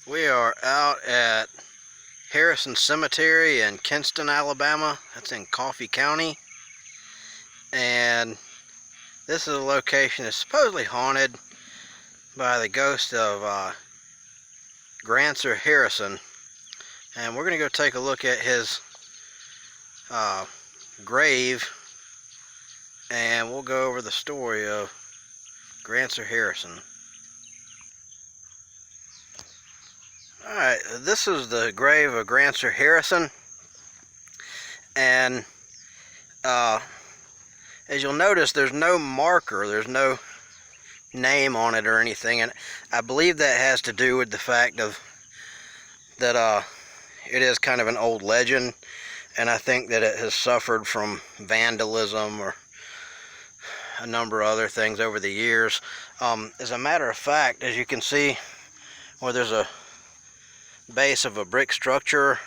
We are out at Harrison Cemetery in Kinston, Alabama. That's in Coffee County. And this is a location that's supposedly haunted by the ghost of Grancer Harrison. And we're going to go take a look at his grave, and we'll go over the story of Grancer Harrison. Alright, this is the grave of Grancer Harrison, and as you'll notice, there's no marker, there's no name on it or anything, and I believe that has to do with the fact that it is kind of an old legend, and I think that it has suffered from vandalism or a number of other things over the years. As a matter of fact, as you can see where there's a base of a brick structure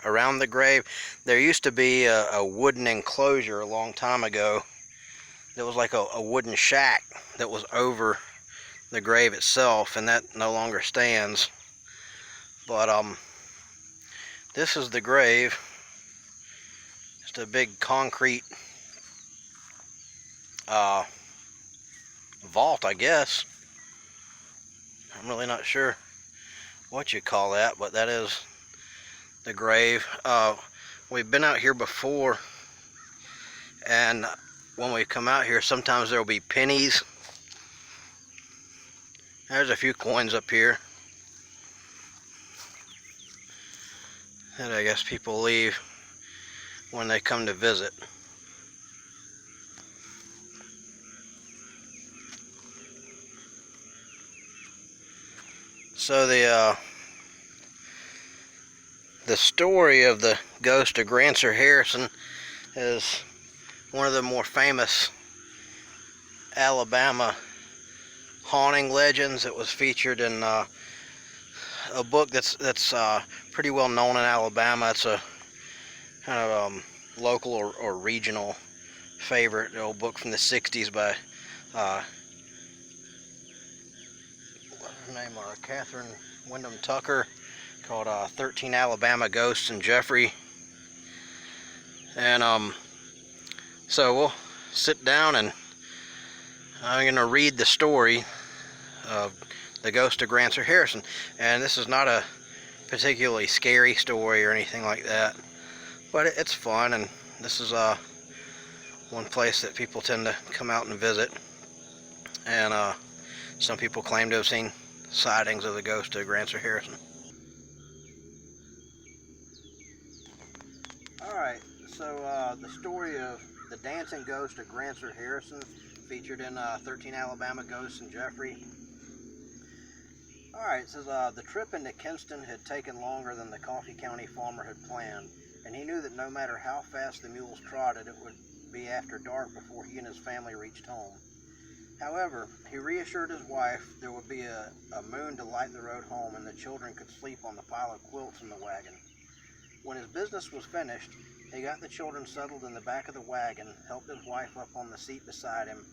around the grave, there used to be a wooden enclosure a long time ago. There was like a wooden shack that was over the grave itself, and that no longer stands. But this is the grave. Just a big concrete vault, I guess. I'm really not sure what you call that, but that is the grave. We've been out here before, and when we come out here, sometimes there will be pennies. There's a few coins up here that I guess people leave when they come to visit. So the story of the ghost of Grancer Harrison is one of the more famous Alabama haunting legends. It was featured in a book that's pretty well known in Alabama. It's a kind of local or regional favorite. An old book from the 60s by what's her name? Catherine Wyndham Tucker, called 13 Alabama Ghosts in Jeffrey. And so we'll sit down and I'm going to read the story of the ghost of Grancer Harrison. And this is not a particularly scary story or anything like that, but it's fun, and this is one place that people tend to come out and visit. And some people claim to have seen sightings of the ghost of Grancer Harrison. Alright, so the story of the dancing ghost of Grancer Harrison, featured in 13 Alabama Ghosts in Jeffrey. Alright, it says the trip into Kinston had taken longer than the Coffee County farmer had planned, and he knew that no matter how fast the mules trotted, it would be after dark before he and his family reached home. However, he reassured his wife there would be a moon to light the road home, and the children could sleep on the pile of quilts in the wagon. When his business was finished, he got the children settled in the back of the wagon, helped his wife up on the seat beside him,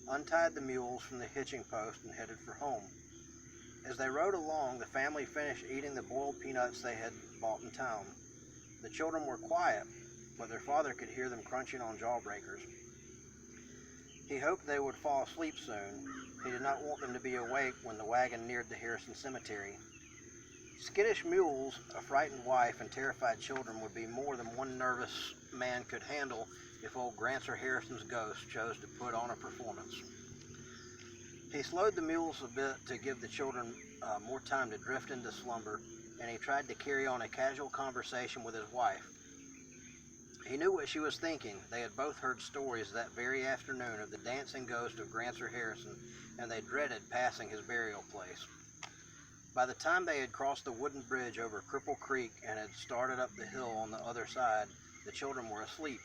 untied the mules from the hitching post, and headed for home. As they rode along, the family finished eating the boiled peanuts they had bought in town. The children were quiet, but their father could hear them crunching on jawbreakers. He hoped they would fall asleep soon. He did not want them to be awake when the wagon neared the Harrison Cemetery. Skittish mules, a frightened wife, and terrified children would be more than one nervous man could handle if old Grancer Harrison's ghost chose to put on a performance. He slowed the mules a bit to give the children more time to drift into slumber, and he tried to carry on a casual conversation with his wife. He knew what she was thinking. They had both heard stories that very afternoon of the dancing ghost of Grancer Harrison, and they dreaded passing his burial place. By the time they had crossed the wooden bridge over Cripple Creek and had started up the hill on the other side, the children were asleep.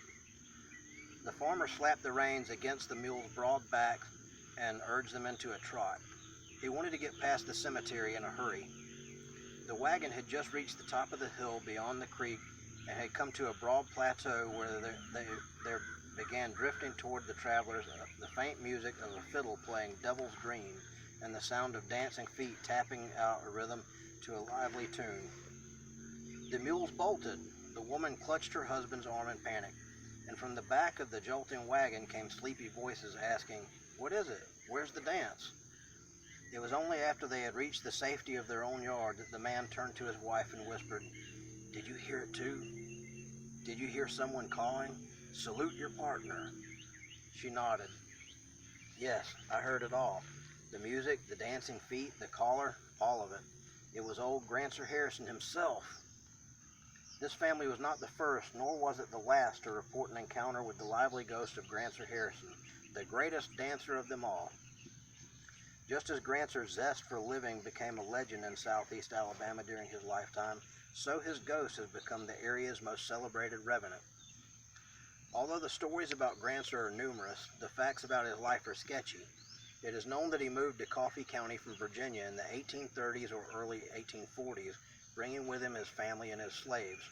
The farmer slapped the reins against the mule's broad back and urged them into a trot. He wanted to get past the cemetery in a hurry. The wagon had just reached the top of the hill beyond the creek and had come to a broad plateau where they began drifting toward the travelers the faint music of a fiddle playing Devil's Dream and the sound of dancing feet tapping out a rhythm to a lively tune. The mules bolted. The woman clutched her husband's arm in panic, and from the back of the jolting wagon came sleepy voices asking, "What is it? Where's the dance?" It was only after they had reached the safety of their own yard that the man turned to his wife and whispered, "Did you hear it too? Did you hear someone calling? Salute your partner." She nodded. "Yes, I heard it all. The music, the dancing feet, the caller, all of it. It was old Grancer Harrison himself." This family was not the first, nor was it the last, to report an encounter with the lively ghost of Grancer Harrison, the greatest dancer of them all. Just as Grancer's zest for living became a legend in southeast Alabama during his lifetime, so his ghost has become the area's most celebrated revenant. Although the stories about Grancer are numerous, the facts about his life are sketchy. It is known that he moved to Coffee County from Virginia in the 1830s or early 1840s, bringing with him his family and his slaves.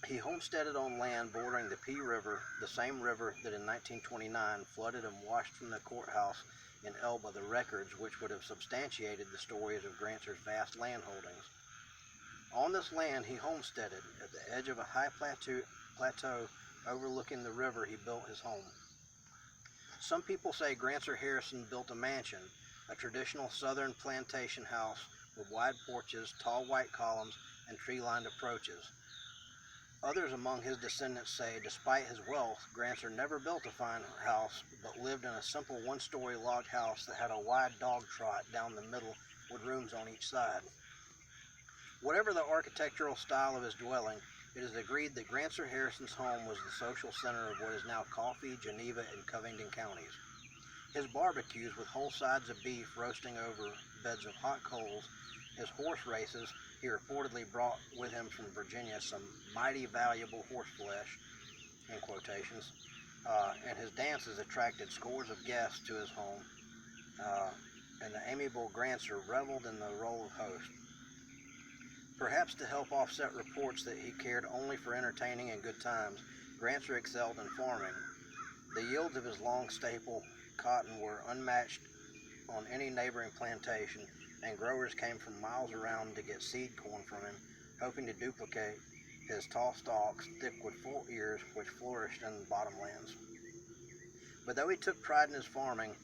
He homesteaded on land bordering the Pea River, the same river that in 1929 flooded and washed from the courthouse in Elba the records which would have substantiated the stories of Grancer's vast land holdings. On this land he homesteaded. At the edge of a high plateau overlooking the river he built his home. Some people say Grancer Harrison built a mansion, a traditional southern plantation house with wide porches, tall white columns, and tree-lined approaches. Others among his descendants say, despite his wealth, Grancer never built a fine house, but lived in a simple one-story log house that had a wide dog trot down the middle with rooms on each side. Whatever the architectural style of his dwelling, it is agreed that Grancer Harrison's home was the social center of what is now Coffee, Geneva, and Covington counties. His barbecues with whole sides of beef roasting over beds of hot coals, his horse races, he reportedly brought with him from Virginia some mighty valuable horse flesh, in quotations, and his dances attracted scores of guests to his home, and the amiable Grancer reveled in the role of host. Perhaps to help offset reports that he cared only for entertaining and good times, Grancer excelled in farming. The yields of his long staple cotton were unmatched on any neighboring plantation, and growers came from miles around to get seed corn from him, hoping to duplicate his tall stalks, thick with full ears, which flourished in the bottomlands. But though he took pride in his farming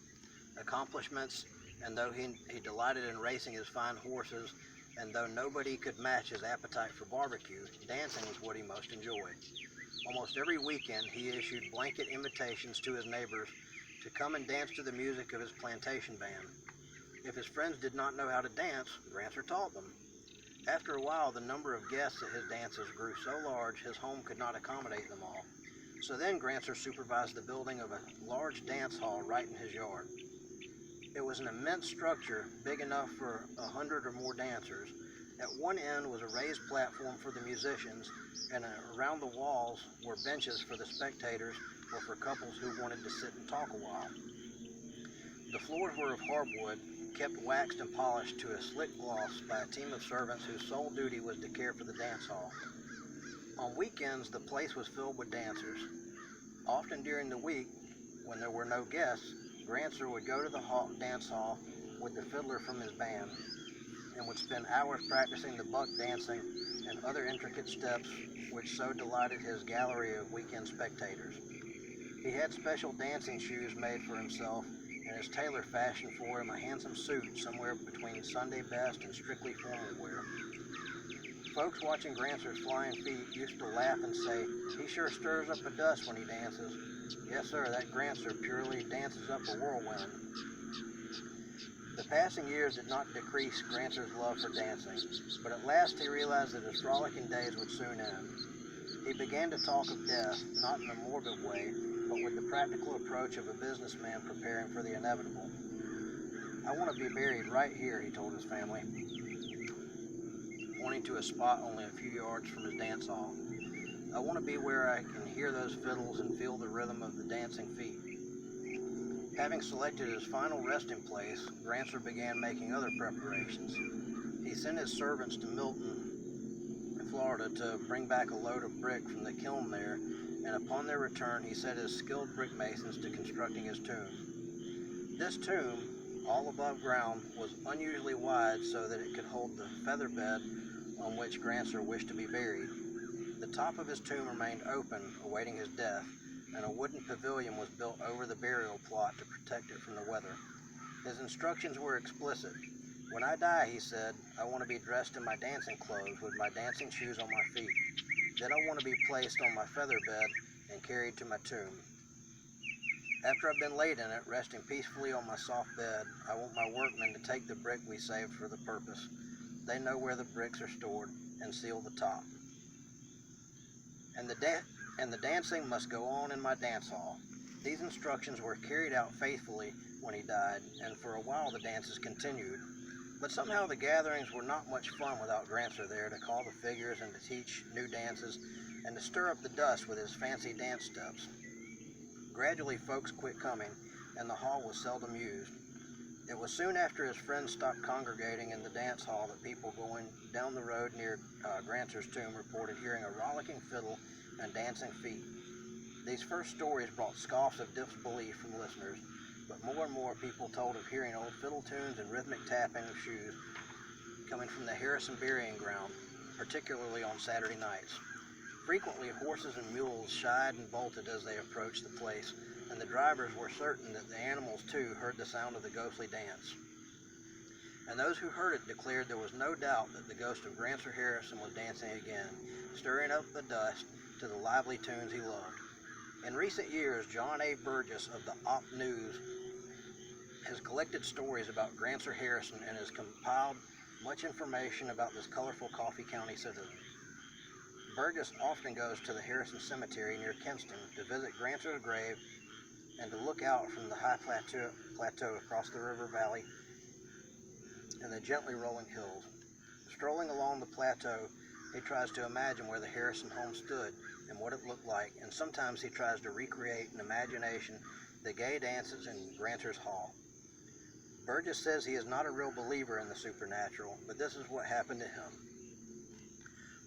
accomplishments, and though he delighted in racing his fine horses, and though nobody could match his appetite for barbecue, dancing was what he most enjoyed. Almost every weekend he issued blanket invitations to his neighbors to come and dance to the music of his plantation band. If his friends did not know how to dance, Grancer taught them. After a while, the number of guests at his dances grew so large his home could not accommodate them all. So then Grancer supervised the building of a large dance hall right in his yard. It was an immense structure, big enough for 100 or more dancers. At one end was a raised platform for the musicians, and around the walls were benches for the spectators or for couples who wanted to sit and talk a while. The floors were of hardwood, kept waxed and polished to a slick gloss by a team of servants whose sole duty was to care for the dance hall. On weekends, the place was filled with dancers. Often during the week, when there were no guests, Grancer would go to the dance hall with the fiddler from his band and would spend hours practicing the buck dancing and other intricate steps which so delighted his gallery of weekend spectators. He had special dancing shoes made for himself, and his tailor fashioned for him a handsome suit somewhere between Sunday best and strictly formal wear. Folks watching Grancer's flying feet used to laugh and say, "He sure stirs up a dust when he dances." Yes, sir, that Grancer purely dances up a whirlwind. The passing years did not decrease Grancer's love for dancing, but at last he realized that his frolicking days would soon end. He began to talk of death, not in a morbid way, but with the practical approach of a businessman preparing for the inevitable. "I want to be buried right here," he told his family, pointing to a spot only a few yards from his dance hall. "I want to be where I can hear those fiddles and feel the rhythm of the dancing feet." Having selected his final resting place, Grancer began making other preparations. He sent his servants to Milton, Florida, to bring back a load of brick from the kiln there, and upon their return he set his skilled brick masons to constructing his tomb. This tomb, all above ground, was unusually wide so that it could hold the feather bed on which Grancer wished to be buried. The top of his tomb remained open, awaiting his death, and a wooden pavilion was built over the burial plot to protect it from the weather. His instructions were explicit. "When I die," he said, "I want to be dressed in my dancing clothes with my dancing shoes on my feet. Then I want to be placed on my feather bed and carried to my tomb. After I've been laid in it, resting peacefully on my soft bed, I want my workmen to take the brick we saved for the purpose. They know where the bricks are stored, and seal the top. And the dancing must go on in my dance hall." These instructions were carried out faithfully when he died, and for a while the dances continued. But somehow the gatherings were not much fun without Grancer there to call the figures and to teach new dances and to stir up the dust with his fancy dance steps. Gradually folks quit coming, and the hall was seldom used. It was soon after his friends stopped congregating in the dance hall that people going down the road near Grancer's tomb reported hearing a rollicking fiddle and dancing feet. These first stories brought scoffs of disbelief from listeners, but more and more people told of hearing old fiddle tunes and rhythmic tapping of shoes coming from the Harrison burying ground, particularly on Saturday nights. Frequently, horses and mules shied and bolted as they approached the place, and the drivers were certain that the animals too heard the sound of the ghostly dance. And those who heard it declared there was no doubt that the ghost of Grancer Harrison was dancing again, stirring up the dust to the lively tunes he loved. In recent years, John A. Burgess of the Op News has collected stories about Grancer Harrison and has compiled much information about this colorful Coffee County citizen. Burgess often goes to the Harrison Cemetery near Kinston to visit Grancer's grave and to look out from the high plateau across the river valley and the gently rolling hills. Strolling along the plateau, he tries to imagine where the Harrison home stood and what it looked like, and sometimes he tries to recreate in imagination the gay dances in Grancer's hall. Burgess says he is not a real believer in the supernatural, but this is what happened to him.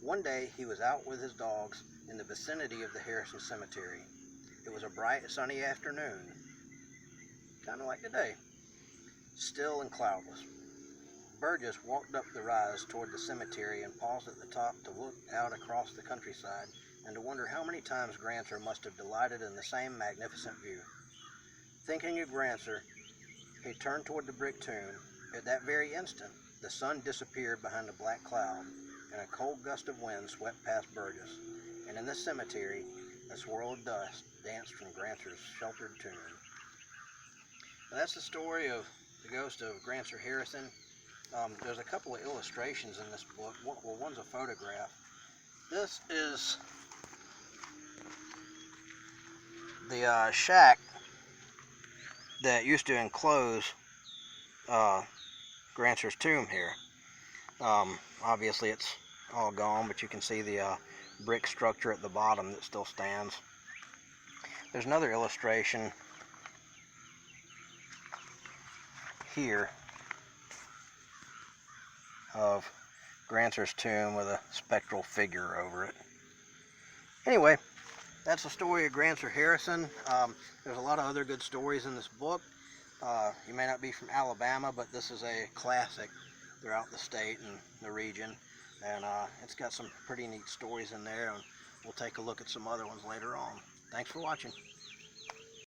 One day he was out with his dogs in the vicinity of the Harrison Cemetery. It was a bright, sunny afternoon, kind of like today, still and cloudless. Burgess walked up the rise toward the cemetery and paused at the top to look out across the countryside and to wonder how many times Grancer must have delighted in the same magnificent view. Thinking of Grancer, he turned toward the brick tomb. At that very instant, the sun disappeared behind a black cloud, and a cold gust of wind swept past Burgess, and in the cemetery, a swirl of dust danced from Grancer's sheltered tomb. Now, that's the story of the ghost of Grancer Harrison. There's a couple of illustrations in this book. Well, one's a photograph. This is the shack that used to enclose Grancer's tomb here. Obviously it's all gone, but you can see the brick structure at the bottom that still stands. There's another illustration here of Grancer's tomb with a spectral figure over it. Anyway, that's the story of Grancer Harrison. There's a lot of other good stories in this book. You may not be from Alabama, but this is a classic throughout the state and the region, and it's got some pretty neat stories in there, and we'll take a look at some other ones later on. Thanks for watching.